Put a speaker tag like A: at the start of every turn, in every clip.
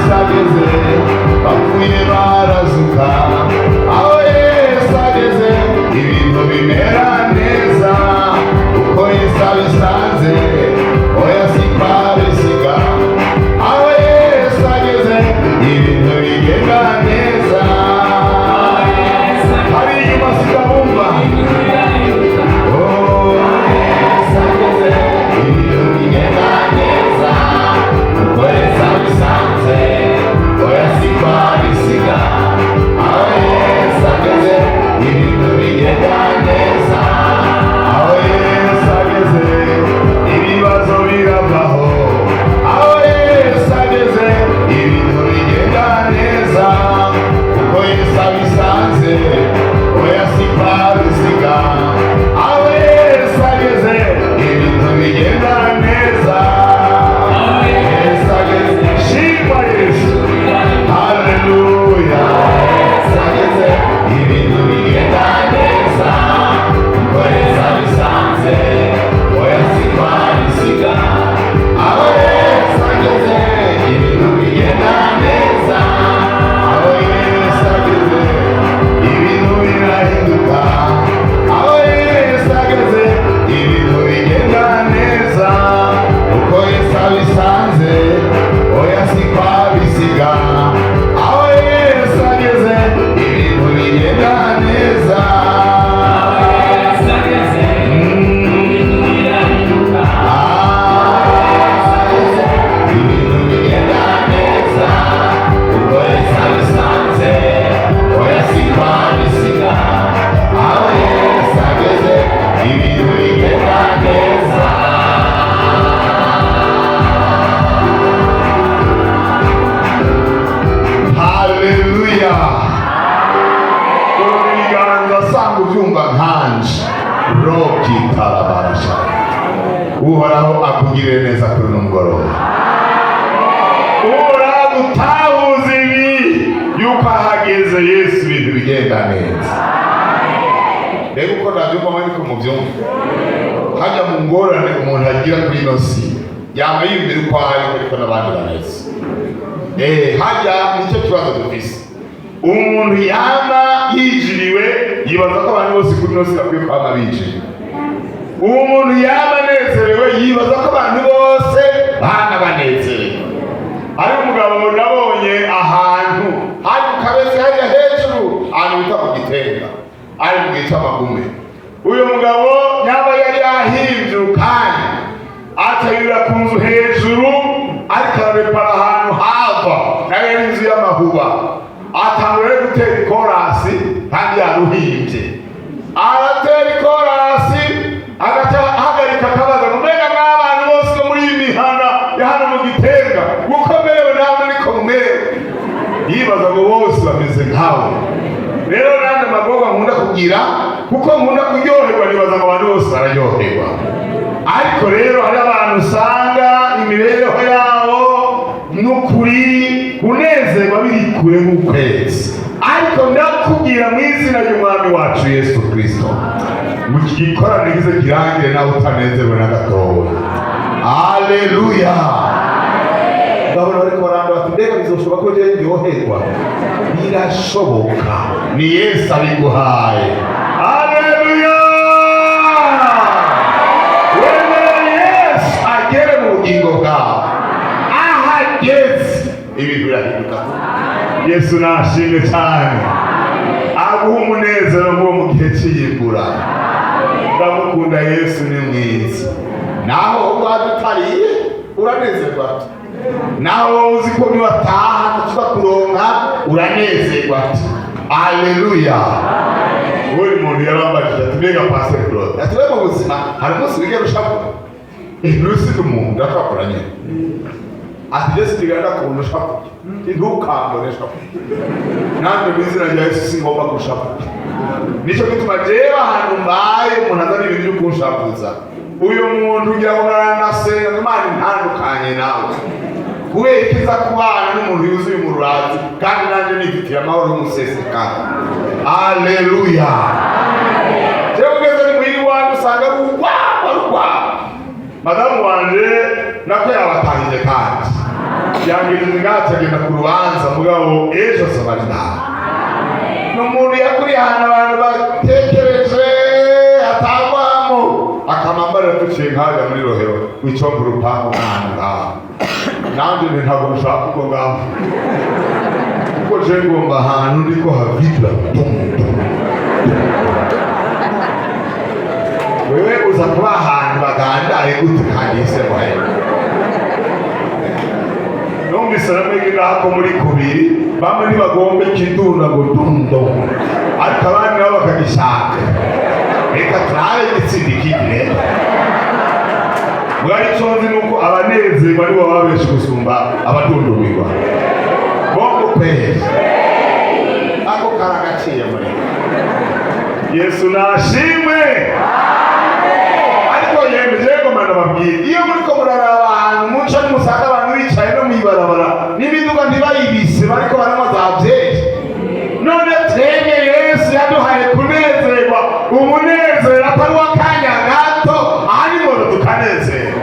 A: Yesu ageze bapfuye barazuka, aho Yesu ageze ibintu bimera neza, uko Yesu abisanze oya siko abisiga, aho Yesu ageze ibintu bigenda neza. Hari inyuma sikabumva Uhoraho akugirire neza kuri uno mugoroba. Uhoraho gutahuza ibi yuko ahageze Yesu ibintu bigenda neza. Rero uko nabyumva ariko mubyumva, hajya mu ngorane umuntu agira kuri ino si yama yumvira uko ari ariko n'abandi baneze. Hajya nicyo kibazo dufise, umuntu yama yijiriwe yibaza ko abantu bose kuri ino si bakwiye kwama bijiriwe. Umuntu yaba anezerewe yibaza ko abantu bose bana banezerewe. Ari umugabo nabonye ahantu hari ukabese hariya hejuru ahantu bita ku Gitenga, ari mu gihe cy'amagume. Uyu mugabo yaba yari yahinjukanye atayura ku nzu hejuru, ariko ararepara ahantu hava nayo yari inzu y'amahuba, atangura gutera ikorasi kandi yaruhimbye. Aratera ikorasi agaca ahagarika akabaza mbega mw'abantu bose muri iyi mihana ya hano mu Gitenga uko merewe namwe niko mumerewe. Yibaza ngo bose bameze nkawe. Rero nanjye amagorwa nkunda kugira kuko nkunda kuryoherwa, nibaza ngo abantu bose bararyoherwa. Ariko rero hari abantu usanga imibereho yabo n'ukuri kunezerwa biri kure nk'ukwezi. Ariko ndakubwira mu izina ry'umwami wacu Yesu Kristo, mu gikorane gize kirangire nawe utanezerwe na gatoya. Haleluya. Ndabona bariko barandura ati mbega bizoshoboka ko je ndyoherwa? Birashoboka, ni Yesu abiguhaye. Haleluya. Wemere Yesu agere mu bugingo bwawe, ahageze ibintu birahinduka. Yesu nashimwe cyane, aguha umunezero nk'uwo mu gihe cy'iyimbura. Ndamukunda Yesu, ni mwiza. Naho waba utariye uranezerwa, naho uzi ko niwataha tuza kuronka uranezerwa. Haleluya. Wowe umuntu yarambajije ati mbega Pastor Claude, ati wewe mu buzima hari umunsi wigera ushaka inusi umuntu ndakakoranye ati Yesu tiganda kuntu ushaka ntukambone shaka nande bizira rya Yesu singomba gushaka. Nico gituma jewe ahantu mbaye umuntu azana ibintu byo kunshakuza, uyu muntu ugira ngo naranasenga Imana ntandukanye nawe kubera ikiza kubana n'umuntu yuzuye umurazi kandi nanje nifitiye amahoro n'umuseseka. Haleluya. Jewe ugeze ni muhiri wanjye usanga rugwa madamu wanje nako yabatangije kandi yangejeje ngaho agenda ku rubanza mugabo ejo azobari nawe. Ni umuntu yakuriye ahantu abantu batekereje atagwamo akamambara duciye nkaja muri rohero wicomba urupangu mwana ngaho nanje ntabwo nshaka uko ngaho kuko je ngomba ahantu ndiko havibra wewe uza kuba ahantu bagandaye gute kandi se wahe numvise namwe ngako muri kubiri bamwe ntibagomba ikidunda ngo dundo ariko abandi nabo bakagishaka reka turabe igitsindi kigire mwari conzi nuko abanezerwa nibo baba benshi gusumba abadundumirwa bongo kwezi ako karagaciye muri Yesu nashimwe. Ariko yemeje ko mana babwiye iyo muriko muraraba ahantu muca n'umusaga abantu bicaye no mwibarabara n'imiduga ntibayibise bariko baramazavye none twebwe Yesu yaduhaye kunezerwa umunezero atari w'akanya gato ariko tukanezerwa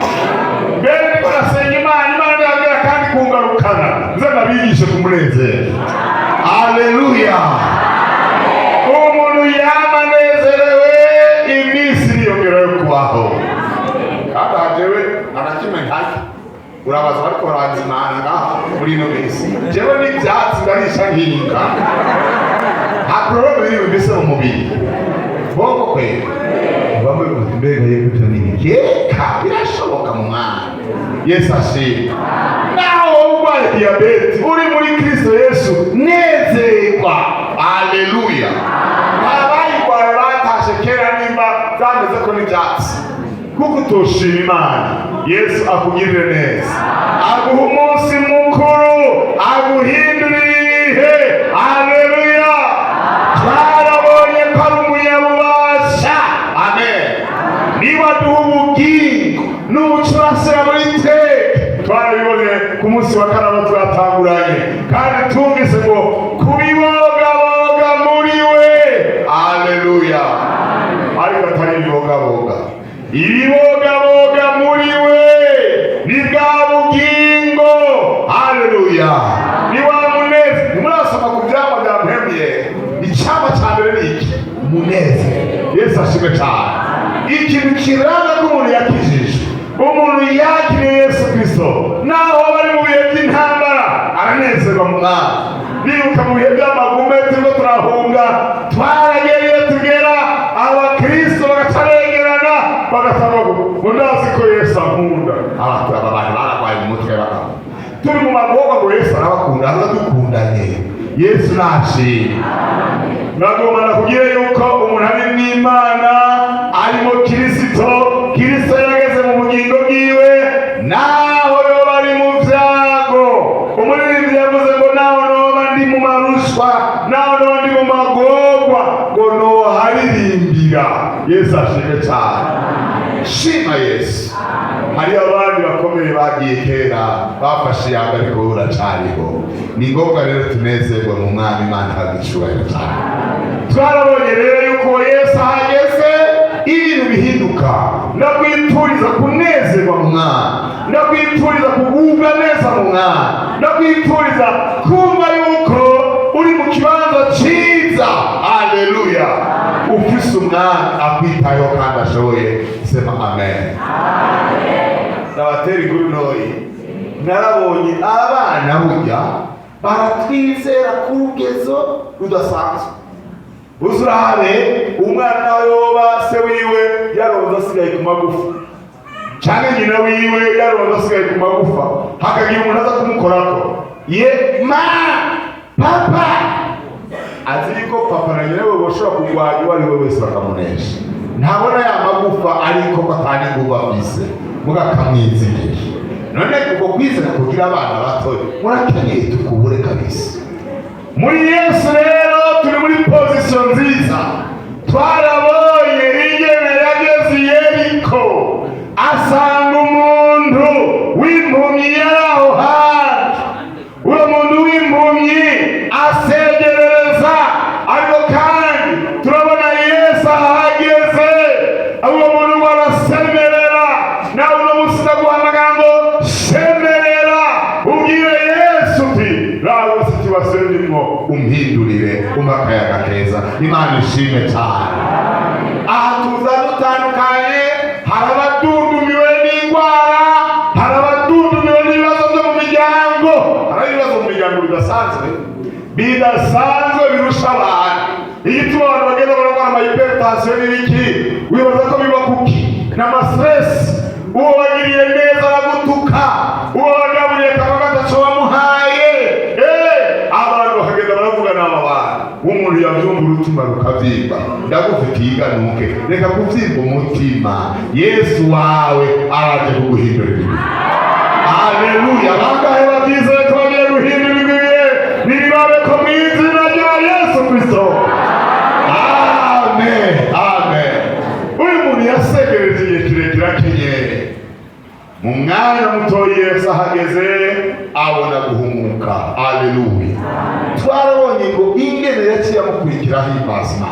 A: mbere niko nasenga Imana yabwira kandi kungarukana nze nabigishe kumunezero. Haleluya. Umuntu yamanezerewe iminsi iriyongera yo kubaho kandi hajewe anakimwe ntaki urabaza bariko baranzimana ngaha muri ino minsi jewe n'ivyatsi ndarisha nkinga hakuroro biri mbese mu mubiri bongo kweli bamwe mbega yego cyane keka birashoboka mu mwana Yesu ashimwe. Naho urwaye diabete uri muri Kristo Yesu nezerwa. Haleluya. Abayigwaye batashe kera nimba zameze ko n'ivyatsi kuko utoshima Imana Yesu akugirire neza aguha umunsi mukuru aguhindurire ibihe. Haleluya. Twarabonye ko ari umunyabubasha. Amen. Niba duha ubugingo n'ubucurasira muri twe twarabibonye ku munsi wa karama twatanguranye kandi twumvise ngo kubibogaboga muri we. Haleluya. Ariko atari ibibogaboga ibibogaboga muri we ni bwa bugingo. Haleluya. Ni wa munezero. Nimurasoma ku byama bya mpemye icyama cya mbere ni iki? Umunezero. Yesu ashimwe cyane. Ikintu kiranga ko umuntu yakijije umuntu yakiriye Yesu Kristo naho bari mu bihe by'intambara aranezerwa mu Mwami. Bibuka mu bihe by'amagume turiko turahunga twaragereye tugera abakristo bagacaregerana bagasaba ngo ndazi ko Yesu ankunda. Abantu baragwaye mu mutwe bakaba turi mu magoga ngo Yesu arabakunda aradukundanye. Yesu nashimwe. Nagomba nakubwire yuko umuntu ari n'Imana arimo Kristo yageze mu bugingo bwiwe naho yoba ari mu vyago. Umuririmbyi yavuze ngo naho noba ndi mu marushwa naho noba ndi mu magorwa ngo noharirimbira. Yesu ashimwe cyane. Shima Yesu. Hari abandi bakomeye bagiye kera bafashe iyanga ariko uracariho. Ni ngombwa rero tunezerwe mu Mwami Imana hagicubahiro cyane. Twarabonye rero yuko Yesu ahageze ibintu bihinduka. Ndakwifuriza kunezerwa mu Mwami, ndakwifuriza kugubwa neza mu Mwami, ndakwifuriza kumva yuko uri mu kibanza cyiza. Haleluya. Ufise Umwami akwitayeho kandi ashoboye. Sema amen. Nabatera inkuru ntoyi narabonye abana burya baratwizera ku rugezo rudasanzwe. Uzurabe umwana yoba se wiwe yaronze asigaye ku magufa cyane nyina wiwe yaronze asigaye ku magufa hakagira umuntu aza kumukorako ye ma papa azi ko papa na nyina we boshobora kugwanya uwo ari we wese bakamunesha. Ntabona ya magufa ariko ko atari nguvu afise mugakamwizigire. None uko kwizera kugira abana batoye murakeneye tukubure kabisa. Muri Yesu rero turi muri position nziza. Twarabonye ingene yageze Yeriko asanga umuntu w'impumyi yaraho hantu. Uwo muntu w'impumyi asegerereza ariko kandi turabona Yesu ahageze uwo muntu warasemerera nawe uno musi ndaguhamagara ngo semerera ubwire situwasiyo ndimo umpindurire umakayaga keza. Imana ishimwe cyane. Aha tuza dutandukanye, hari abadundumiwe n'indwara, hari abadundumiwe n'ibibazo byo mu miryango. Hari ibibazo mu miryango bidasanzwe birusha abantu. Igituma abantu bagenda barwara amahiperitasiyo n'ibiki, wibaza ko biba kuki n'amastress. Uwo wagiriye neza aragutuka, uwo wagaburiye akaba gatacyo wamuhaye. Abantu bakagenda baravuga n'amabara. Umuntu yabyumva urutima rukabyimba. Ndagufitiye iganuke, reka kubyimba umutima. Yesu wawe araje kuguhindura ibihe. Haleluya. Bangahe babyizeye ko bagiye guhindura ibihe? Nibabe ko mu izina rya Yesu Kristo. Amen. Amen. Uyu muntu yasegereje igihe kirekire akenyeye. Mu mwanya muto Yesu ahageze abona guhumuka. Haleluya. Twarabonye ngo ingene yaciye amukurikiraho impasima.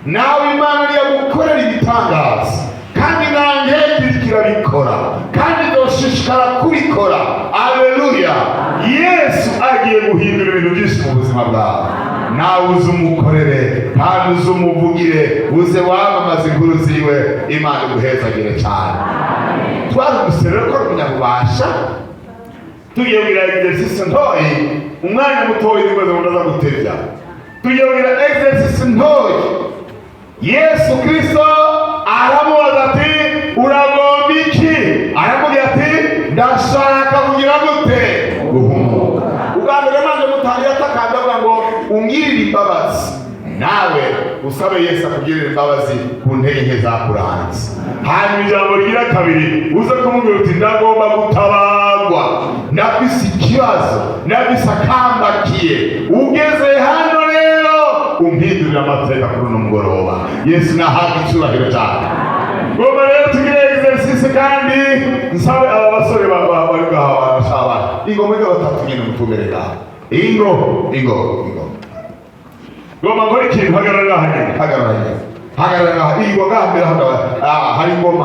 A: Nawe Imana yagukorera ibitangaza, kandi nanjye kirabikora, kandi ndoshishikara kubikora. Haleluya. Yesu agiye guhindura ibintu byinshi mu buzima bwawe. Nawe uze umukorere kandi uze umuvugire, uze wamamaze inkuru ziwe. Imana iguhezagire cyane. Twari guserera ko umunyabubasha tugiye kugira exercice ntoyi. Umwanya mutoyi nibaze ngo ndaza gutevya. Tugiye kugira exercice ntoyi. Yesu Kristo aramubaza ati uragomba iki? Aramubwira ati ndashaka kugira gute? Guhumuka. Ubwambere manje mutangira atakanda ngo ungirire imbabazi. Nawe usabe Yesu akugirira imbabazi ku ntege nke zakuranze. Hanyuma ijambo rigira kabiri uze kumubwira uti ndagomba gutabagwa, ndafise ikibazo, ndafise akambakiye. Ugeze hano rero umpindurira amateka kuri uno mugoroba. Yesu nahabwa icyubahiro cyane. Ngomba rero tugire exercice kandi nsabe aba basore bari ngaha barashaba. Ingoma batatu nyine mutumere ngaha. Ingo. Ngomba ngora ikintu hagarara hagarara ingo ngambira hano. Hari ingoma.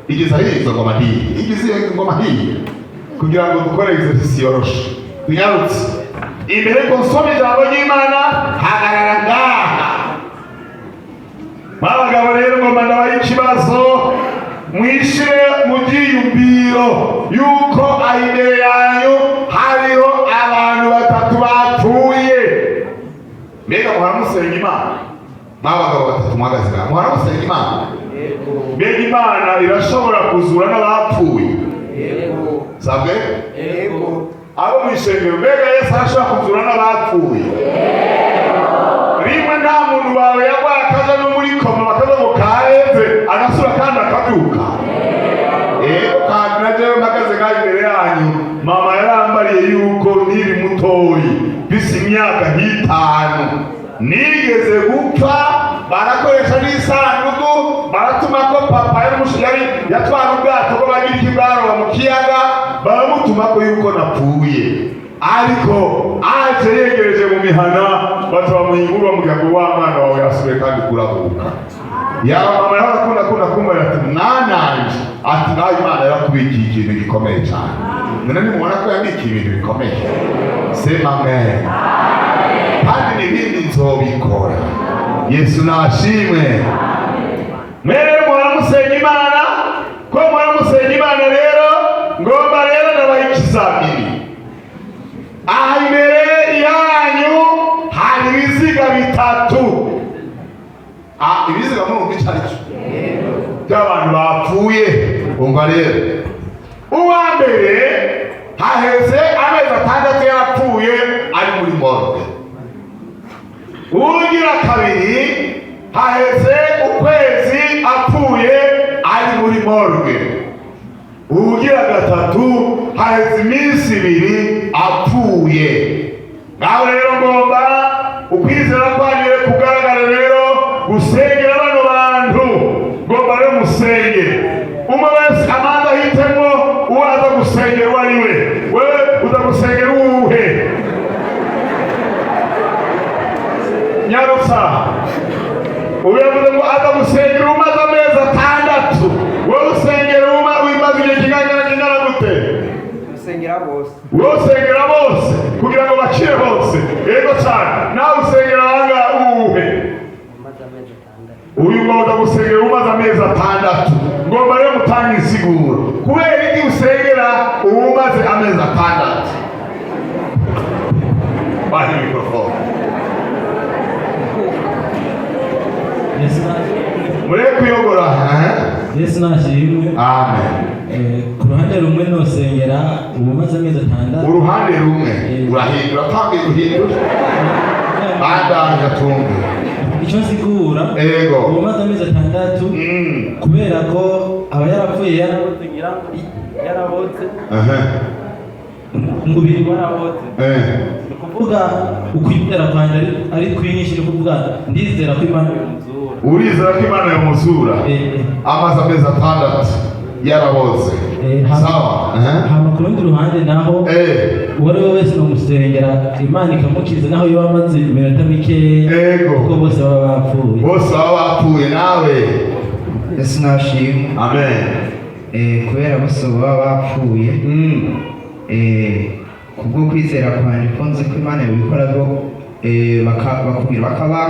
A: Igize izo ngoma ndiye. Igize ingoma ndiye. Kugira ngo dukore exercice yoroshe. Tunyarutse. Imbere ko nsoma ijambo ry'Imana hagarara ngaha. Abagabo rero ngomba ndabaye ikibazo mwishire mu giyumbiro yuko imbere yanyu hariho abantu batatu bapfuye. Mbega muharamusenga Imana? Abagabo batatu muhagaze ngaha muharamusenga Imana? Mbega Imana irashobora kuzura n'abapfuye? Yego. Sabwe? Yego. Abo mwishengero mbega Yesu arashobora kuzura n'abapfuye? Yego. Rimwe nta muntu wawe yagwaye akaza no muri koma bakaza ngo kaheze agasura kandi akabyuka. Yego. Kandi najewe mpagaze ngaha imbere yanyu mama yarambariye yuko nkiri mutoyi bisi imyaka nk'itanu nigeze gupfa, barakoresha n'isanduku, baratuma ko papa yari yatwara ubwato bwo bagira ikibaro mu kiyaga, baramutuma ko yuko napfuye. Ariko aje yegereje mu mihana batabamuhingura mu gihe wa mwana wawe yasubiye kandi kurabuka. Yaba mama yarakunda kumva ati mwananje ati nawe Imana yarakubikiye ikintu gikomeye cyane. None nimubona ko yabikiye ibintu bikomeye. Sema amen. Kandi n'ibindi nzobikora. Yesu nashimwe. Mwere muharamusenga Imana. Ko muharamusenga Imana rero ngomba rero nabaye ikizamini. Aha imbere yanyu hari ibiziga bitatu. Ibiziga mu bicaricyo by'abantu bapfuye. Umva rero uwa mbere haheze amezi 6 yapfuye ari muri morgue. Ugira kabiri haheze ukwezi apfuye ari muri morgue. Ugira gatatu haheze iminsi 2 apfuye. Ngaho rero ngomba ukwizera kwanyere kugaragara rero gusengera bano bantu. Ngomba rero musenge. Umwe wese amanda hitemo uwaza gusengera uwo ari we. Wewe uza gusengera uwuhe? Nyarutsa. Uyavuze ngo aza gusengera umaze amezi 6. Wowe usengera umaze igihe kingana gute?
B: Usengera bose.
A: usengera bose kugira ngo bakire bose. Yego cyane. Nawe usengera abanga uwuhe? Uyu ngomba gusengera umaze amezi 6. Ngomba rero gutanga insiguro. Kubera iki usengera umaze amezi 6? Bahe mikrofone. Mureke kuyogora.
B: Yesu nashimwe.
A: Amen.
B: Ku ruhande rumwe nosengera umaze amezi 6.
A: Uruhande rumwe urahindura tangiye guhindura. Bandanya tumbe.
B: Icyo nsigura
A: Ego.
B: umaze amezi 6 kubera ko aba yarapfuye yarabotse. Umubiri warabotse. Kuvuga ukwizera kwanjye ari kwinshi no kuvuga ndizera ko Imana yomuzura.
A: Urizera ko Imana yomuzura? Amaze amezi 6 yarabotse. Sawa.
B: Hama ku rundi ruhande naho uwari we wese nomusengera Imana ikamukiza naho yo amaze iminota mike. Kuko bose baba bapfuye. Bose baba bapfuye nawe.
C: Yesu nashimwe.
A: Amen.
C: Kubera bose baba bapfuye. Kubwo kwizera kwanjye ko nzi ko Imana yabikora bakubwira bakaba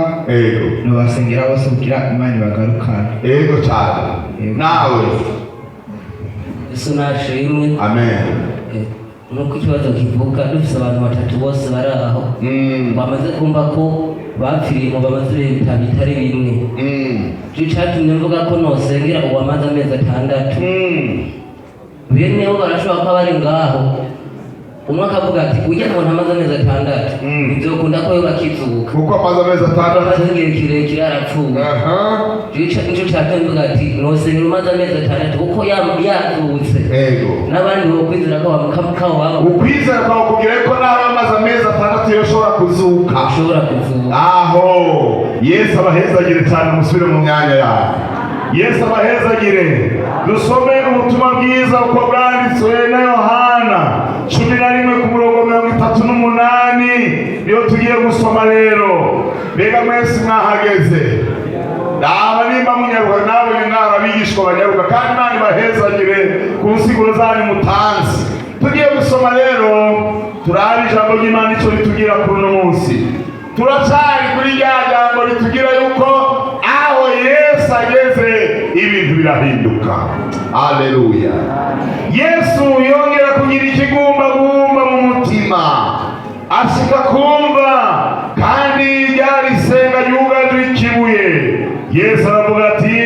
C: nobasengera bose kugira Imana ibagarukana.
A: Yego cyane. Nawe
D: Yesu nashimwe.
A: Amen.
D: Nuko ikibazo kivuga dufise abantu 3 bose bari aho bamaze kumva ko bapfiriye mu bamaze bitari bimwe. Cyatumye mvuga ko nosengera uwamaze amezi 6. Bene bo barashobora kuba bari ngaho. Umwe akavuga ati ujya umuntu amaze amezi 6 bizokunda ko yo bakizuka
A: kuko amaze amezi 6
D: amaze igihe kirekire arapfuye. Nicyo cyatumye mvuga ati nosengera umaze amezi 6 kuko yazutse. N'abandi bo kwizera ko bamukamukaho wabo
A: ukwizera kwawe kugira ko nawe amaze amezi 6 yoshobora kuzuka. Aho Yesu abahezagire cyane musubire mu myanya yawe. Yesu abahezagire. Dusome ubutumwa bwiza uko bwanditswe na Yohana 11 ku murongo 38 niyo tugiye gusoma rero. Mbega mwese mwahageze? Ndaba nimba munyaruka nawe n'abigishwa banyaruka kandi Imana ibahezagire ku nsiguro zanyu mutanzi. Tugiye gusoma rero turabe ijambo ry'Imana icyo ritugira kuri uno munsi. Turacari kuri rya jambo ritugira yuko aho Yesu ageze ibintu birahinduka. Haleluya. Yesu yongera kugira ikigumbagumba mu mutima, ashika kumva kandi ryari senga ryugajwe ikibuye. Yesu aravuga ati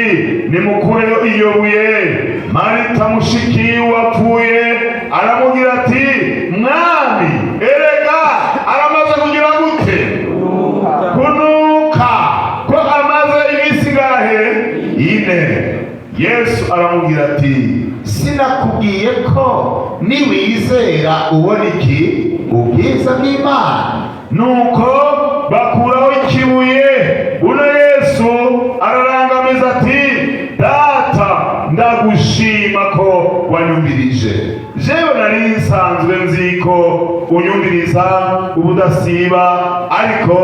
A: nimukureho iyo buye. Marita mushiki wapfuye aramubwira ati mwami erega aramaze kugira gute? Kunuka ko amaze iminsi gahe 4. Yesu aramubwira ati sinakubwiye ko niwizera ubona iki ubwiza bw'Imana? Nuko bakuraho ikibuye. Uno Yesu ararangamiza ati data ndagushima ko wanyumvirije. Jewe nari nsanzwe nzi ko unyumviriza ubudasiba, ariko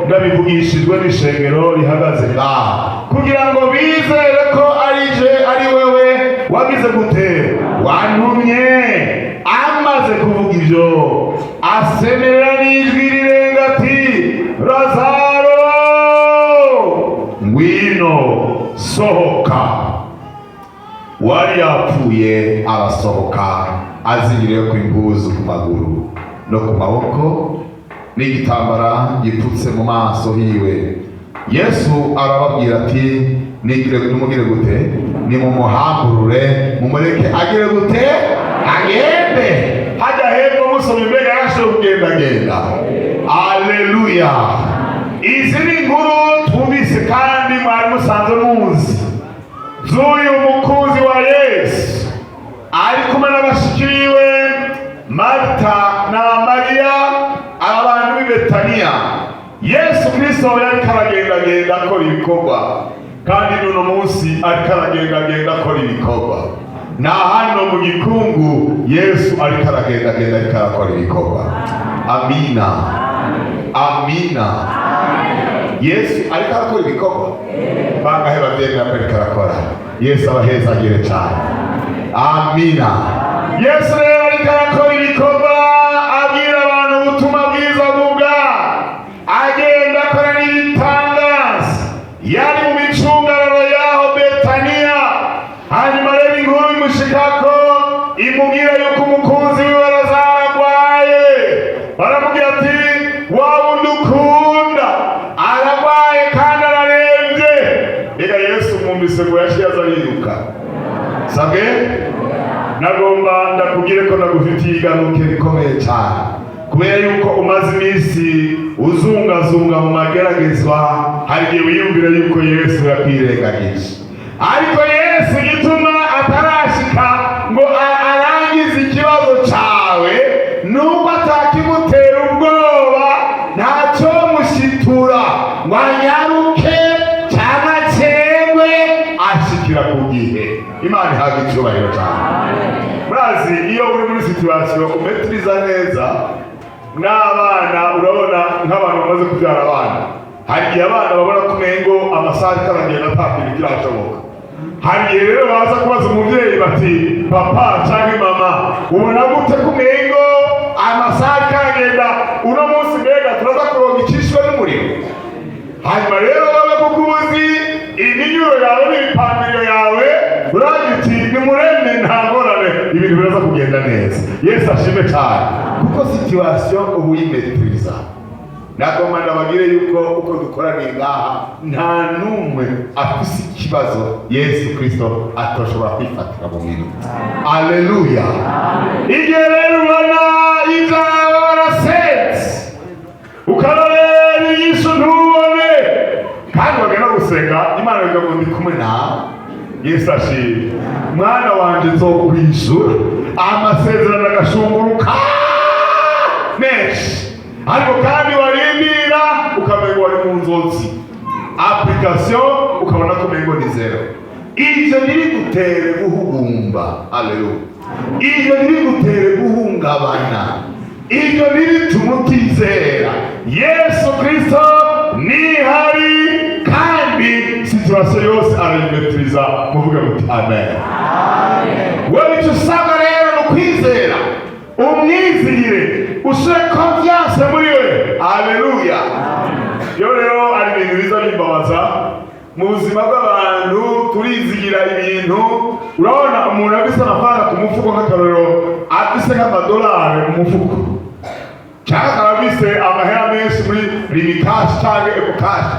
A: ndabivugishijwe n'ishengero rihagaze ngaha kugira ngo bizere ko ari wewe wagize gute wantumye. Amaze kuvuga ibyo asemerera n'ijwi rirenga ati Lazaro ngwino sohoka. Wari yapfuye arasohoka azingiriye ku impuzu ku maguru no ku maboko n'igitambara gipfutse mu maso hiwe. Yesu arababwira ati nimugire gute? Nimumuhamburure mumureke agire gute? Agende. Hajya hepfo musoma imbere yashoboye kugendagenda. Haleluya. Izi ni inkuru twumvise kandi mwari musanzwe muzi z'uyu mukunzi wa Yesu ari kumwe n'abashiki biwe Marita na Mariya, abantu b'i Betaniya. Yesu Kristo yariko aragendagenda akora ibikorwa, kandi n'uno munsi ariko aragendagenda akora ibikorwa. Na hano mu gikungu Yesu ariko aragendagenda ariko arakora ibikorwa. Amina. Amina. Yesu ariko arakora ibikorwa. Bangahe bavyemera ko ariko arakora? Yesu abahezagire cyane. Amina. Yesu rero ariko arakora ibikorwa. dufitiye igaruke rikomeye cyane, kubera yuko umaze iminsi uzungazunga mu mageragezwa. Hari igihe wiyumvira yuko Yesu yakwirengagije, ariko Yesu gituma atarashika ngo arangize ikibazo cyawe nuko atakimutera ubwoba, ntacyo mushitura ngo anyaruke cyangwa cyengwe, ashikira ku gihe. Imana ihabwa icyubahiro cyane. Murazi iyo uri muri situasiyo umetiriza neza n'abana, urabona nk'abantu bamaze kubyara abana, hari igihe abana babona ko umengo amasaha ikarangiye natakintu kirashoboka. Hari igihe rero baza kubaza umubyeyi bati papa cyangwa mama, ubona gute ko umengo amasaha ikagenda, uno munsi mbega turaza kuronka ikishwe n'umuriro. Hanyuma rero babe kuko ubuzi iminyuro yawe n'ibipambiro yawe, uragiti nimureme nta ngorane, ibintu biraza kugenda neza. Yesu ashime cyane, kuko situasiyo ubu yimetiriza. Nagomba ndabagire yuko uko dukoraniye ngaha nta n'umwe afise ikibazo Yesu Kristo atoshobora kwifatira mu bintu. Aleluya. Igihe rero ubona ibyawe warasenze ukarorera inyishu ntubone, kandi wagenda gusenga Imana ikavuga ndi kumwe nawe. Yesu ashimwe. Mwana wanje nzokwishura, amasezerano agashunguruka menshi, ariko kandi warindira ukamengo wari mu nzozi, application ukabona ko mengo ni zero. Ivyo ntibigutere guhugumba. Aleluya. Ivyo ntibigutere guhungabana, ivyo ntibituma utizera. Yesu Kristo nihari, kandi situasiyo yose arayimetiriza. Muvuge muti amen. Wewe icyo usabwa rero ni ukwizera, umwizigire, ushyire confiance muri we. Aleluya. Yo rero ari ibintu biza bimbabaza mu buzima bw'abantu, turizigira ibintu. Urabona umuntu afise amafaranga ku mufuko, nk'akarorero afise nk'amadolari mu mufuko, cyangwa akaba afise amahera menshi muri rimikashi cyangwa ekokashi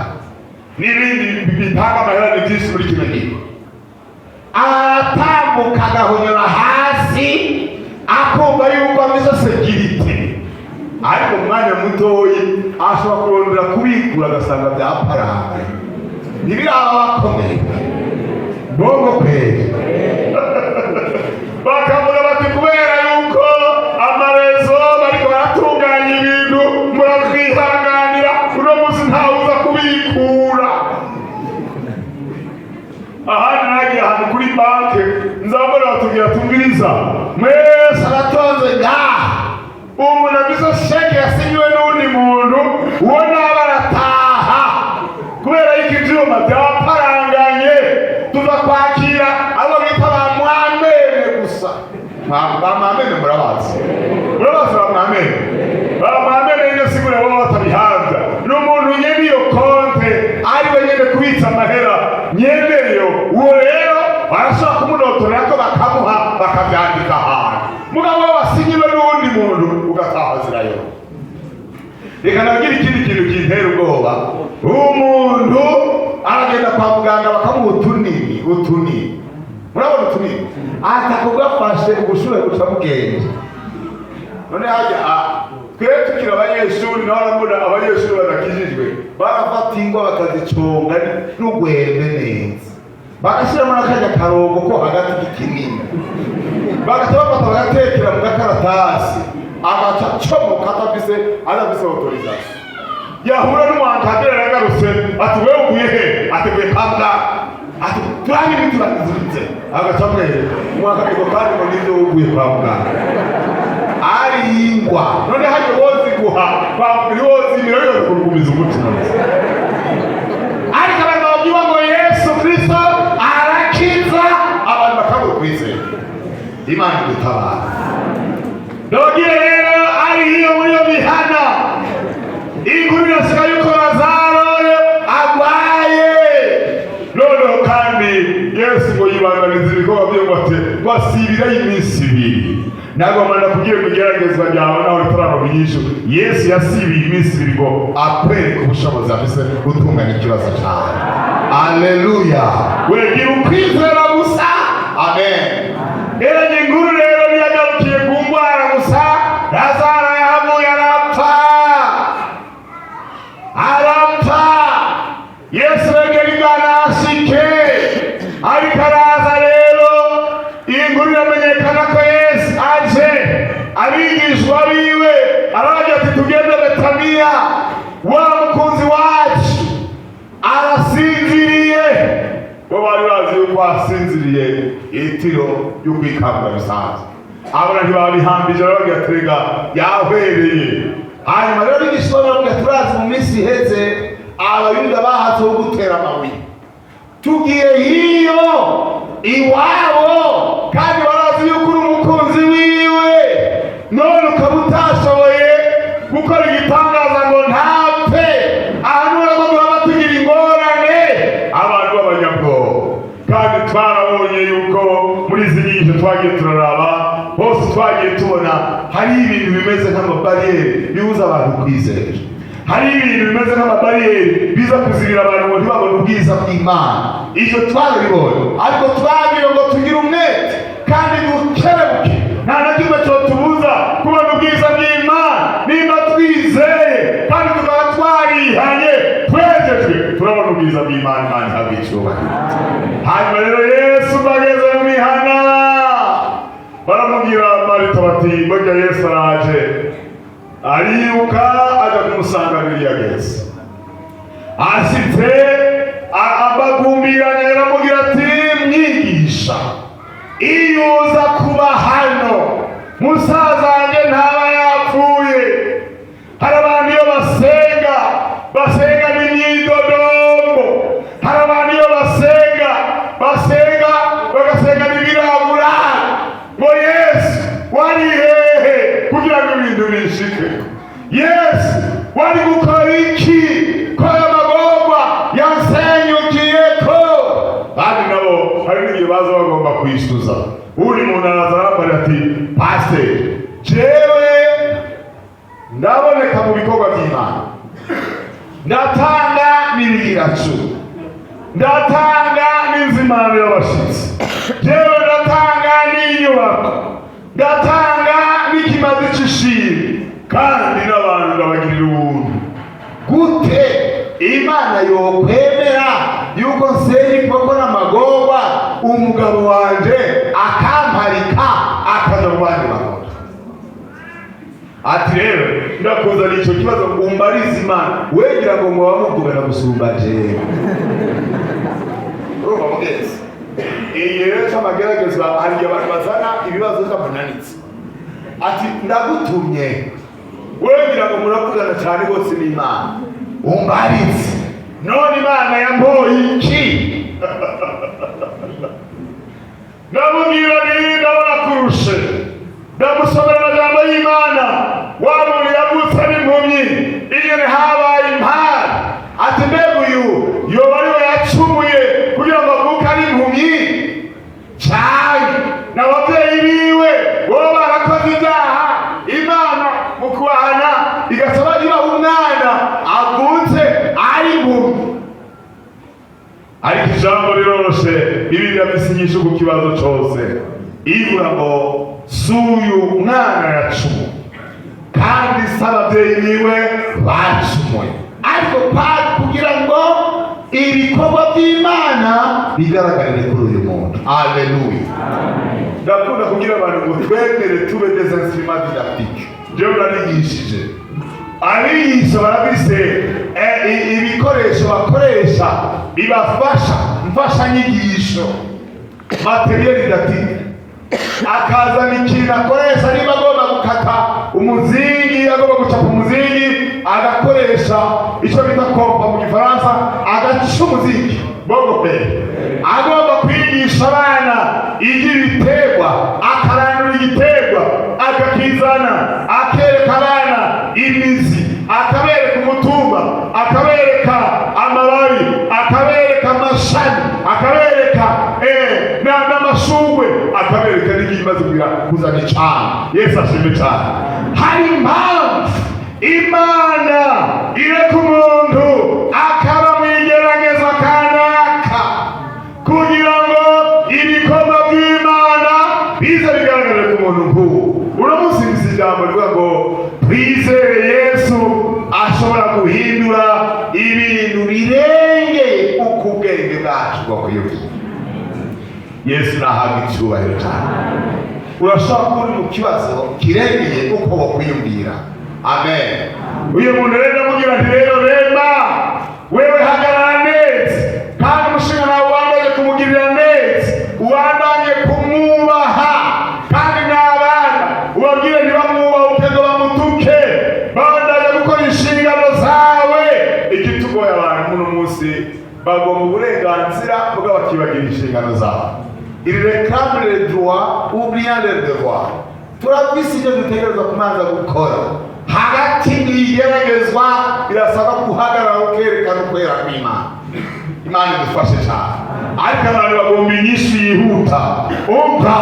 A: n'ibindi bitanga amahera ni byinshi muri kino gihe, aratambuka agahonyora hasi akumva yuko afise sekirite, ariko mu mwanya mutoyi ashobora kurondera kubikura agasanga byaparanga. Ntibiraba bakomeye bongo kweli bakavuga bati kubera yuko amarezo bariko baratunganya ibintu murakwihanganira, uno munsi ntawuza kubikura. Ahandi nagiye ahantu kuri banke, nzabona batubwira tubwiriza mwese aratonze ngaha, umuntu abizo sheke yasinyiwe n'undi muntu, uwo naba arataha kubera yuko ivyuma byaparanganye. Tuza kwakira abo bita ba mwamene gusa. Ba mwamene murabazi ba mwamene? Ba mwamene nyine sigure bo batabihanza, n'umuntu nyene iyo konte ari we nyene kubitsa amahera nyene yo, uwo rero barashobora kumunotorera ko bakamuha bakavyandika ahantu, mugabo wasinyiwe n'uwundi muntu ugataha zirayo. Reka nabwira ikindi kintu kintera ubwoba. Umuntu aragenda kwa muganga bakamuha utunini. Murabona utunini atakugafashe ubushuhe buca bugenda. None hajya twe tukira abanyeshuri, naho arambona abanyeshuri badakijijwe barafata ingwa bakaziconga n'ugwembe neza, bagashyiramo n'akajya karongo ko hagati y'ikinini, bagahita bafata bagatekera mu gakaratasi, agaca acomoka adafise autorisation. Yahura n'umuhankadere yagarutse ati wewe uvuye he? Ati vuye kwa muganga. Ati turani ibintu turaziritse. Agaca amwereka umuhankadere kandi ngo nivyo uvuye kwa muganga. Ari ingwa. None hajya wozi guha bamuri wozi imiroyo kurugumiza umutima. Ariko abantu bavuga ngo Yesu Kristo arakiza, abantu bakabura kwizera. Imana idutabara. Nogire rero ari hiyo muri yo mihana, inkuru irasika yuko Lazaro agwaye. Noneho kandi Yesu ngo yibanganiza ibikorwa byo ngo asibirayo iminsi 2. Nagomba ndakubwira ngo igeragezwa ryawe naho ritaraba inyishu, Yesu yasibiye iminsi 2 ngo akwereke ubushobozi afise gutunganya ikibazo cyawe. Aleluya. Wegira ukwizera gusa. Amen. Era inkuru rero yagarukiye ku ndwara basinziriye itiro ryo kwikangura bisanzwe. Abona ntibabihambije barabagira turega yahwereye. Hanyuma rero igishobora baravuga turazi mu minsi iheze abayuda bahatse wo gutera amabuye. Tugiye hiyo iwabo kandi barazi yuko uri umukunzi wiwe, none ukaba utashoboye gukora igitangaza ngo ntapfe. Ahantu uragomba batugira ingorane abantu b'abanyabwoba. Kandi twarabonye yuko muri izi nyigisho twagiye turaraba hose twagiye tubona hari ibintu bimeze nk'amabariyeri bibuza abantu kwizera, hari ibintu bimeze nk'amabariyeri biza kuzibira abantu ngo ntibabone ubwiza bw'Imana. Ivyo twarabibonye, ariko twabwiwe ngo tugire umwete kandi dukerebuke, nta na kimwe cotubuza kubona ubwiza bw'Imana nimba twizeye kandi tukaba twarihanye twejejwe turabona ubwiza bw'Imana. Imana ihabwe icyubahiro. Hanyuma rero Yesu bageze mu mihana baramubwira Marita bati burya Yesu araje. Ariruka aja kumusanganira yageze, ashitse abagumbiranye aramubwira ati mwigisha, iyo uza kuba hano musaza wanjye ntaba yapfuye. Hari abantu iyo basenga n'imyidodombo, hari abantu iyo basenga bagasenga n'ibirabura ngo Yesu wari hehe kugira ngo ibintu bishike. Yesu wari gukora iki ko aya magorwa yansenyukiyeko? Kandi nabo hari n'igihe baza bagomba kwishyuza. Uri mu naraza arambara ati pasiteri, jewe ndaboneka mu bikorwa by'Imana, ndatanga n'ibigiracumi, ndatanga n'inzimano y'abashitsi, jewe ndatanga n'inyubako, ndatanga n'ikimazi c'ishimwe, kandi n'abantu ndabagirira ubuntu. Gute Imana yokwemera yuko nsenya ikiboko n'amagorwa umugabo wanje akamparika akaja mu bandi bagore? Ati rero ndakuzana ico kibazo umbarize Imana, wegira ngo muba muvugana gusumba jewe. Urumva mugezi, iyi rero c'amageragezwa hari igihe abantu bazana ibibazo vy'amananitsi. Ati ndagutumye wegira ngo muravugana cyane rwose n'Imana, umbarize none Imana yampoye iki? Ndamubwira nti ndabona kurushe, ndamusomera amajambo y'Imana. Wa muntu yavutse ari impumyi, ingene habaye impari. Ati mbega uyu yoba ari we yacumuye kugira ngo avuke ari impumyi? Cyane n'ababyeyi biwe boba barakoze ibyaha, Imana mu kubahana igasaba ibaha umwana avutse ari impumyi. Ariko ijambo riroroshe, Bibiliya bisinyisha ku kibazo cose. Ivuga ngo suyu mwana yacumuye kandi si ababyeyi biwe bacumuye, ariko kugira ngo ibikorwa by'Imana bigaragarire kuri uyu muntu. Haleluya. Ndakunda kugira abantu ngo twemere tube des instruments didactiques. Jewe narigishije abigisha barabise ibikoresho bakoresha bibafasha mfashanyigisho, materiel didactique. Akazana ikintu akoresha, niba agomba gukata umuzingi, agomba gucapa umuzingi, agakoresha icyo bita kompa mu gifaransa, agaca umuzingi bogope. Agomba kwigisha abana iby'ibiterwa, akarandura igiterwa akakizana, akereka abana imizi, akabereka umutumba, akabereka amababi, akabereka amashami, akabereka n'amashugwe, akabereka n'igihe imaze kuzana icana. Yesu ashimwe cyane. Hari impamvu Imana ireka umuntu akaba mu igeragezwa kanaka kugira ngo ibikorwa by'Imana bize bigaragare ku muntu nk'uwo. Uramusingiza ijambo rivuga ngo twizere Yesu ashobora guhindura ibintu birengeye uko ubwenge bwacu bwo kuyobya. Yesu nahabwa icyubahiro cyane. Urashobora kuba uri mu kibazo kirengeye uko wakwiyumvira. Amen. Uyu muntu rero ndamubwira nti rero rema wewe hagarara neza, kandi umushinga nawe wambaye kumugirira neza. inshingano zabo. Il réclame les droits oubliant les devoirs. Turafise ibyo dutegerezwa kumanza gukora. Hagati n'igeragezwa birasaba guhagarara ukerekana ukwera kw'Imana. Imana idufashe cyane. Ariko abantu bagomba inyishu yihuta. Umva,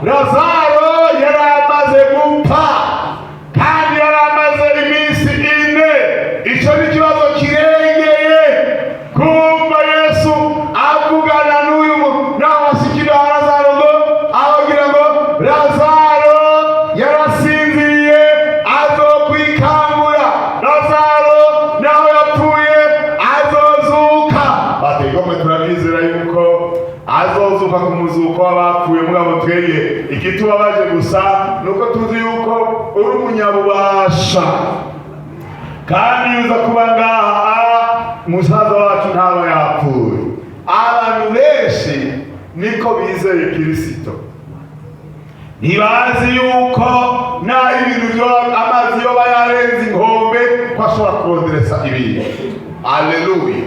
A: Lazaro yari amaze gupfa kandi yari amaze iminsi 4. Icyo ni ikibazo kirengeye kumva Yesu avugana n'uyu n'abashikira Lazaro ngo abagira ngo Lazaro yarasinziriye azokwikangura, Lazaro nawe yapfuye azozuka. Bategomwe turabizera yuko azozuka ku muzuko w'abapfuye, mugabo twebwe ikitubabaje gusa nuko tuzi yuko uri umunyabubasha kandi uza kuba ngaha musaza wacu ntaba yapfuye. Abantu benshi niko bizeye Kristo, ntibazi yuko naho ibintu amazi yoba yarenze inkombe ko ashobora kurondereza ibintu. Aleluya.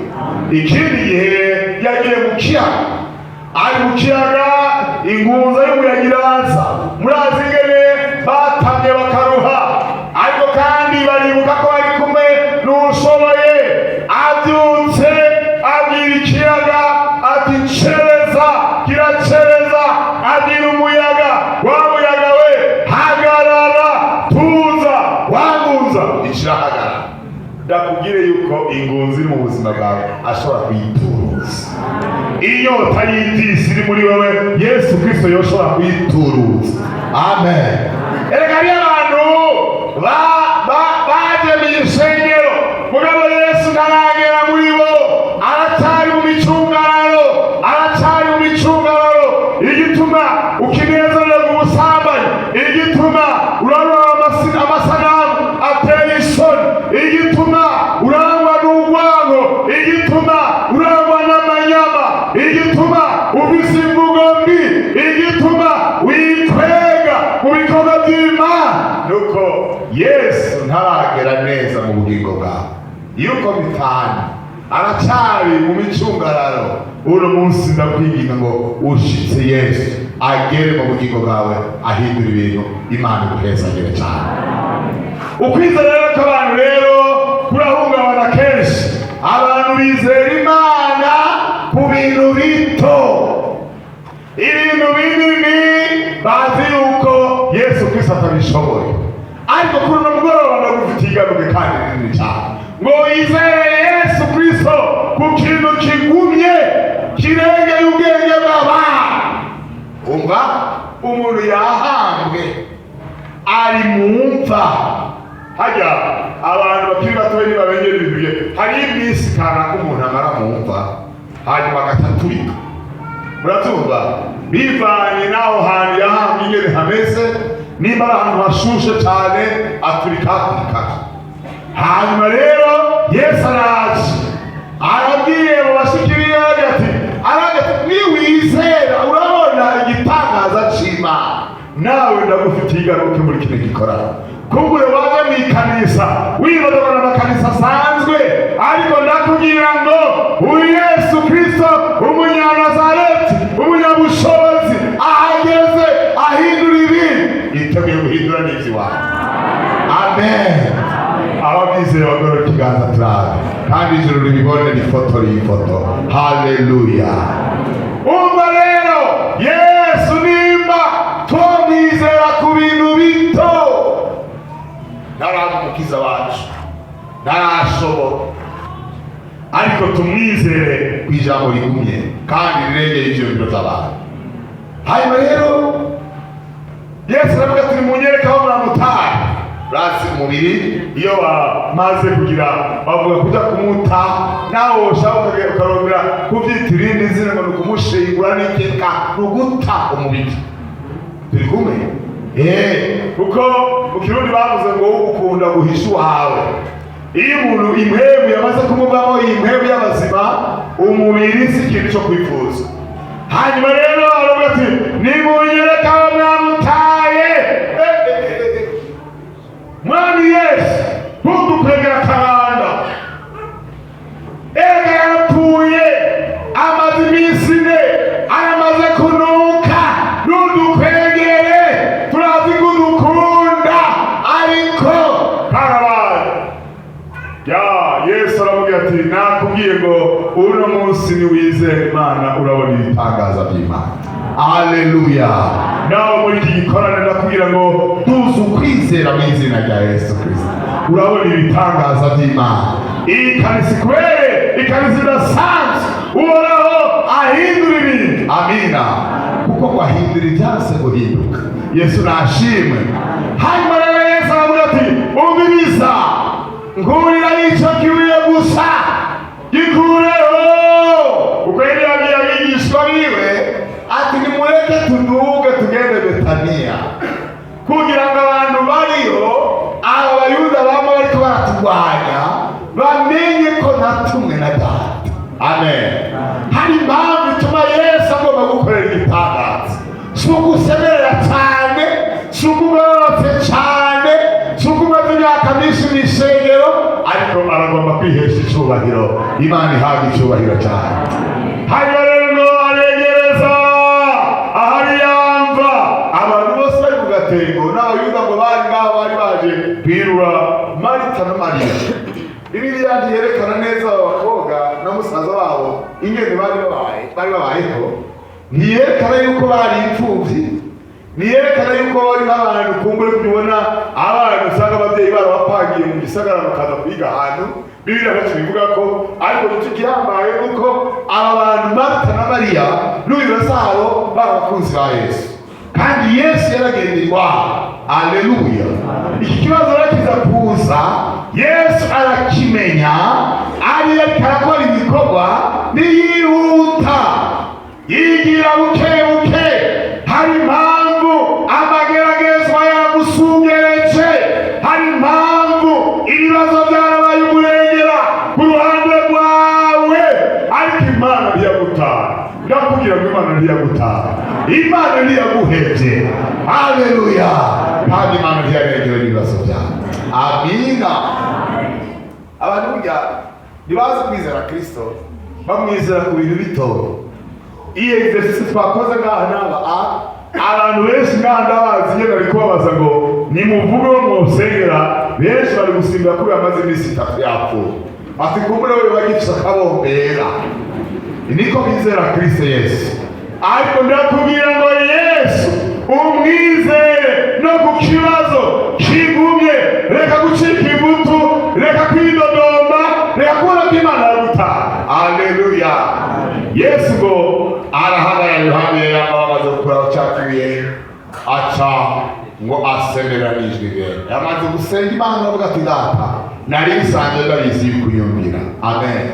A: Ikindi gihe yagiye mu kiyaga, ari mu kiyaga ingunza y'umuyaga iraza, murazi ingene batamye bakaruha, ariko kandi baribuka ko bari kumwe n'ushoboye. Abyutse abwira ikiyaga ati cereza, kiracereza. Abwira umuyaga, wa muyaga we hagarara, tuza, wanguza, ikirahagarara. Ndakubwire yuko ingunzi iri mu buzima bwawe ashobora kuyituruza. Inyota y'idisi iri muri wewe Yesu Kristo yoshobora kuyituruza. Amen. Erega ari abantu baje mu ishengero, mugabo Yesu ntaragera muri bo, aracyari mu micungararo, aracyari mu micungararo. Igituma ukinezererwa ubusambanyi, igituma urarora amasanamu ateye isoni, igituma urangwa n'urwango, igituma urangwa n'amanyama, igituma ufise imvugo mbi, igituma wikwega mu bikorwa by'Imana, nuko Yesu ntaragera neza mu bugingo bwawe. Yuko bitanu aracyari mu micungararo. Uno munsi ndakwinginga ngo ushitse Yesu agere mu bugingo bwawe, ahindura ibintu. Imana iguhezagire cyane. Ukwizera rero kw'abantu rero kurahungabana kenshi. Abantu bizera Imana ku bintu bito, ibintu binini bazi yuko Yesu Kristo atabishoboye. Ariko kuri uno mugoroba ndagufitiye igaruke kandi nini cyane ngo wizere Yesu Kristo ku kintu kigumye kirengeye ubwenge bw'abantu. Umva, umuntu yahambwe ari mu mva. Hajya abantu bakiri batoya ntibamenyera ibintu bye. Hari iminsi kanaka umuntu amara mu mva hanyuma agaturika. Muratumva, bivanye n'aho hantu yahambwe ingene hameze. Nimba ari ahantu hashushe cyane aturika. Hanyuma rero Yesu araje arabwiye mu bashikiriye ati niwizera urabona igitangaza c'Imana, nawe ndagufitiye igaruke muri kino gikorano. Kumbure waje mu ikanisa wibadabana amakanisa asanzwe, ariko ndakubwira ngo uyu Yesu Kristo umunyanazareti, umunyabushobozi, ahageze ahindura ibintu. Yiteguye guhindura n'ivy'iwawe. Amen. Ababizeye bagorora ikiganza turabe kandi ijuru ribibone rifotore iyi foto. Haleluya. Umva rero, Yesu nimba twamwizera ku bintu bito, ntarumukiza wacu, ntarashobora, ariko tumwizere ku ijambo rigumye kandi rirengeye ivyiyumviro by'abantu. Hanyuma rero Yesu aravuga ati munyereke aho muramutaye. Rasi umubiri iyo bamaze kugira bavuga kujya kumuta, nawe ushaka ukarongera kubyita irindi zina ngo nukumushingura n'ikeka, nuguta umubiri. Turi kumwe? Kuko mu Kirundi bavuze ngo ukunda guhisha uwawe. Iyo umuntu impwemu yamaze kumuvamo, iyi mpwemu y'abazima, umubiri si ikintu cyo kwifuza. Hanyuma rero aravuga ati nimunyereke aho mwamutaye. Mwami Yesu ntudukwegera akaranda. Ega yapfuye amaze iminsi 4 ati nakubwiye ngo uno munsi niwizera Imana urabona ibitangaza by'Imana. Haleluya. Nawe muri iki gikorane ndakubwira ngo tuzi ukwizera mu izina rya Yesu Kristo urabona ibitangaza by'Imana. Iyi kanisa ikwere, ikanisa idasanzwe, uhoraho ahindura ibintu. Amina. Kuko kwahindura ibyase guhinduka. Yesu nashimwe. Hanyuma rero Yesu aravuga ati umviriza, ngurira icyo kibuye gusa gikureho. Kuko yari yabwiye abigishwa biwe ati nimureke tuduge tugende Betaniya, kugira ngo abantu bariyo aba bayuda baba bariko baraturwanya bamenye ko natumwe na Data. Amen. Hari impamvu ituma Yesu agomba gukorera igitangaza. Si ugusemerera cyane, si ukugororotse cyane, si ukumaze imyaka myinshi mu ishengero, ariko aragomba kwihesha icyubahiro. Imana ihabwa icyubahiro cyane. Hanyuma rero aregereza ahari yamva abantu bose bari mu gatengo n'abayuda ngo bari ngaho bari baje kwirura Marita na Mariya. Bibiliya yerekana neza abakobwa na musaza wabo ingene bari babayeho. Ntiyerekana yuko bari imfubyi, ntiyerekana yuko bari nk'abantu kumbure kubibona abana usanga ababyeyi babo bapangiye mu gisagara bakaza kwiga ahantu. Bibiliya ntacyo bivuga ko, ariko icyo gihambaye nuko aba bantu Marita na Mariya n'uyu Lazaro bari abakunzi ba Yesu, kandi Yesu yaragendera iwabo. Aleluya. Iki kibazo rakiza kuza Yesu arakimenya, ari ariko arakora ibikorwa niyihuta, yigira buke buke. Hari impamvu amageragezwa yamusungereje, hari impamvu ibibazo byarabaye umurengera ku ruhande rwawe, ariko Imana ntiyagutaha. Ndakubwira ngo Imana ntiyagutaha, Imana ntiyaguhevye. Haleluya. Kandi Imana ntiyarengera ibibazo byawe. Amina. Abantu burya ntibazi kwizera Kristo, bamwizera ku bintu bitoya. Iyi exercise twakoze ngaha n'aba abantu benshi ngaha ndabazi iyo bari kubabaza ngo nimuvuge wo musengera, benshi bari gusimbira kuri amaze iminsi 3 yapfuye. Ati kumbure we bagifise akabombera. Niko bizera Kristo Yesu. Ariko ndakubwira ngo Yesu umwizere no ku kibazo kigumye, reka gucika ibutu, reka kwidodomba, reka kubona ko Imana yagutaha. Aleluya. Yesu ngo arahagarara iruhande y'abamaze gukuraho cyakibuye, aca ngo asemera n'ijwi rye. Yamaze gusenga Imana avuga ati Data, nari nsanzwe ndabizi kuyumvira. Amen.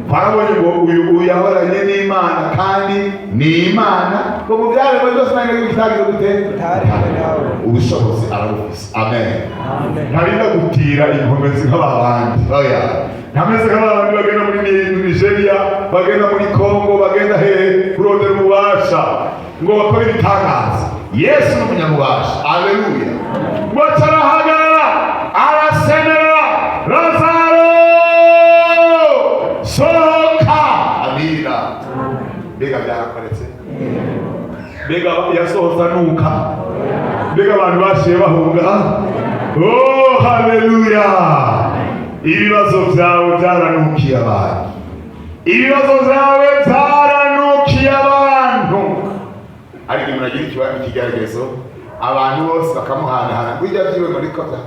A: Parabonye ngo uyu yahoranye n'Imana kandi ni Imana, ngo mu byaremwe byose ntabwo bitagire gutera ubushobozi arabufise. Amen. Ntarinda gutira inkomezi nk'abandi. Oya. Ntameze nk'abandi bagenda muri Nigeria, bagenda muri Congo, bagenda hehe kurondera ububasha ngo bakore ibitangaza. Yesu ni umunyamubasha. Aleluya. Ngo arahagarara arasemera, Lazaro sohoka. Amina. Mbega byarakoretse, mbega yasohotse anuka, mbega abantu bashiye bahunga. Oh, haleluya. Ibibazo byawe byaranukiye abantu, ibibazo byawe byaranukiye abantu. Ariko umuntu agira ikigeragezo abantu bose bakamuhanahana kujya byiwe muri koza.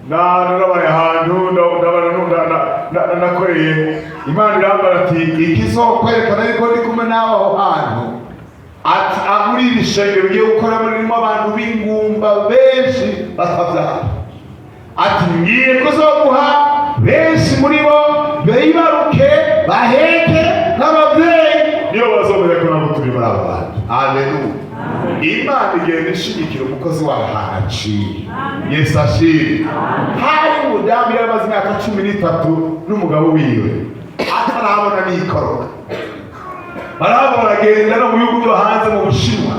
A: Narabaye ahantu nakoreye Imana irambara ati ikizokwerekana yuko ndi kumwe nawe aho hantu. Ati muri iri shengero ugiye gukora ririmo abantu b'ingumba benshi batabyara. Ati ngiye kuzoguha benshi muri bo bibaruke baheke n'ababyeyi, niyo bazomera ko nabo turi muri abo bantu. Aleluya. Imana igenda ishigikira umukozi wayo ahaciye. Yesu ashimwe. Hari umudamu yamaze imyaka 13 n'umugabo wiwe atarabona n'ikoroka. Baragenda no mu bihugu byo hanze mu Bushinwa,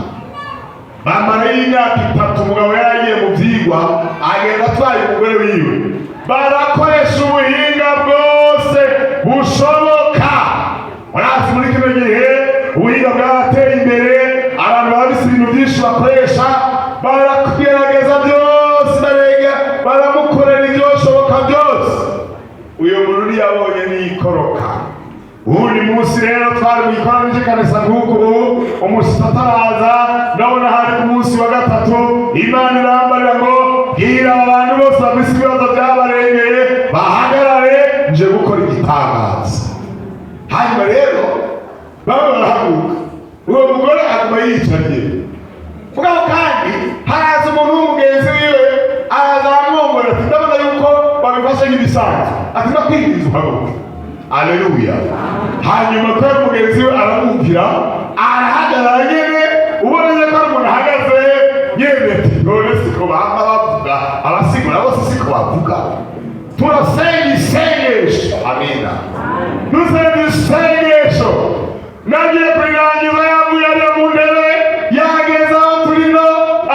A: bamara y'imyaka 3 umugabo yaragiye mu byigwa, agenda atwaye umugore wiwe. Barakoresha ubuhinga bwose bushoboka. Urazi muri kino gihe ubuhinga bwarateye imbere, abantu bafite ibintu byinshi bakoresha, baragerageza byose, bamukorera ibyo bishoboka byose uyu muntu ntiyabonye n'ikoroka. Ubundi munsi rero twari mu ikorana ry'ikanisa nk'uku, umushyitsi ataraza, ndabona hari ku munsi wa gatatu Imana irambarira ngo bwira abantu bose bafise ibibazo byabarengeye bahagarare nje gukora igitangaza. Hanyuma rero bamwe barahaguruka, uwo mugore aguma yicariye. Mugabo kandi haraza umuntu w'umugenzi wiwe araza aramwongora ati ndabona yuko babifashe nk'ibisanzwe, ati ndakwinjiza uhaguruke. Aleluya. Hanyuma kwa mugenzi we aramwumvira, arahagarara nyene, uboneze ko ari umuntu ahagaze nyene ati none siko bamba bavuga, abasigura bose siko bavuga. Turasenga isengesho. Amina. Dusenga isengesho. Nagiye kurangiza yavuye ari mu ntebe yageze aho turino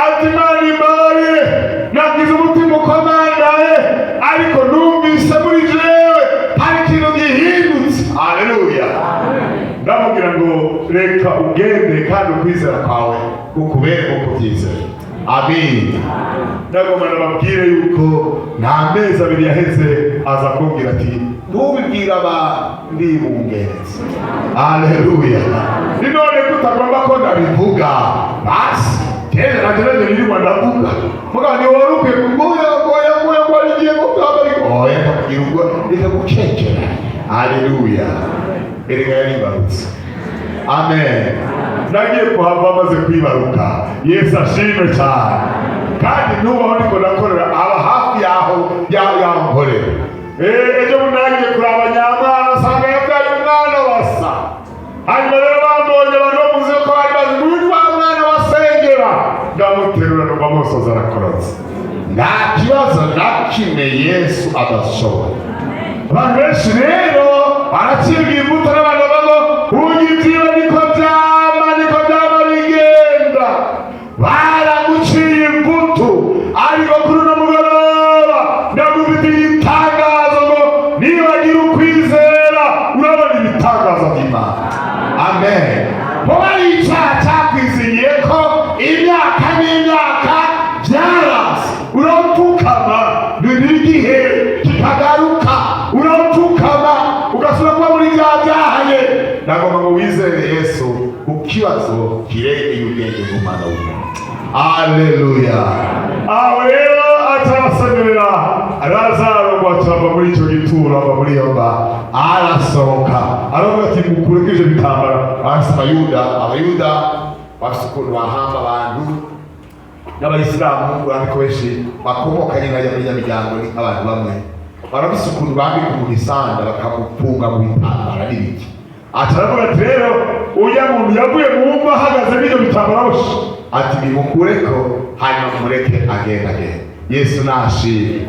A: ati Imana imbabarire, nagize umutima ukomangaye ariko numvise muri jewe hari ikintu gihindutse. Aleluya. Ndamubwira ngo reka ugende kandi ukwizera kwawe kukubere uko byizera. Amen. Ndagomba nababwire yuko nta mezi abiri yaheze aza kumbwira ati ntubibwira abandi bungenzi. Aleluya. Ni none kutagomba ko ndabivuga basi kera nagerageza nirimo ndavuga mugabo ni wowe ukwiye kugoya ngo rigiye gutaba ariko oya kugira ubwo reka gucecera. Aleluya. Erega yaribarutse. Amen. Nagiye kuhava amaze kwibaruka. Yesu ashimwe cyane. Kandi nubaho niko nakorera aba hafi yaho yankorera. Ejo bunagiye kuraba nyamwana asanga yabyaye umwana wasa. Hanyuma rero bambonye abantu bamuze ko bari bazi muri wa mwana wasengera. Ndamuterura numva amusozi arakorotse. Nta kibazo na kimwe Yesu adashobora. Abantu benshi rero baracibwa imbuto n'abantu bago ugitiwe niko byama bigenda. Baraguciye imbuto ariko kuri uno mugoroba ndagufitiye itangazo ngo nibagira ukwizera urabona ibitangazo by'Imana. Amen. Kuba ari icyaha cyakwizingiye ko imyaka n'imyaka byarase urapfukama n'igihe kikagaruka, urapfukama ugasubira kuba muri bya byahanye. Ndagomba ngo wizere Yesu ukibazo kirengeye ubwenge bw'Umwana w'umuntu. Aleluya. Aho rero atarasemerera Lazaro ngo acava muri icyo gituro ava muri iyo mba arasohoka aravuga ati mukure kije bitambara. Basi abayuda bafite ukuntu bahamba abantu n'abayisilamu ariko benshi bakomoka nyine ya miryango ni abantu bamwe barabise ukuntu bambika umuntu isanda bakamufunga mu bitambara n'ibiki. Ataravuga ati rero uya muntu yavuye mu mva ahagaze n'ibyo bitambara ati bimukureko hanyuma mureke agenda. Yesu nashimwe.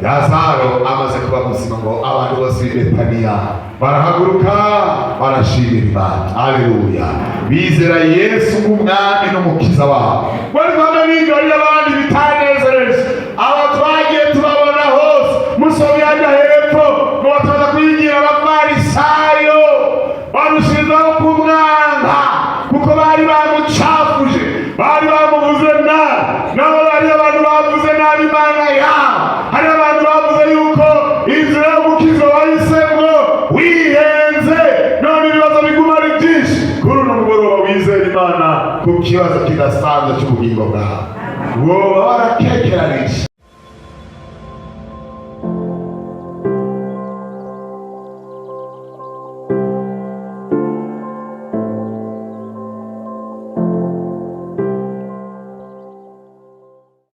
A: Lazaro amaze kuba muzima ngo abantu bose b'i Betaniya barahaguruka barashimira Imana. Aleluya. Bizera Yesu nk'umwami n'umukiza wabo. Bari bamwe bigarira abandi bitanezereje. Aba twagiye tubabona hose musobi hajya hepfo ngo bataza kwigira abafarisayo barushirizaho kumwanga kuko bari bamucafuje, bari bamuvuze nabo bari abantu bavuze nabi Imana yabo. Hari abantu bavuze yuko inzira y'umukizo wahisemo wihenze none ibibazo biguma ari byinshi. Kuri uno mugoroba wizera Imana ku kibazo kidasanzwe cy'ubugingo bwawe woba warakekeranije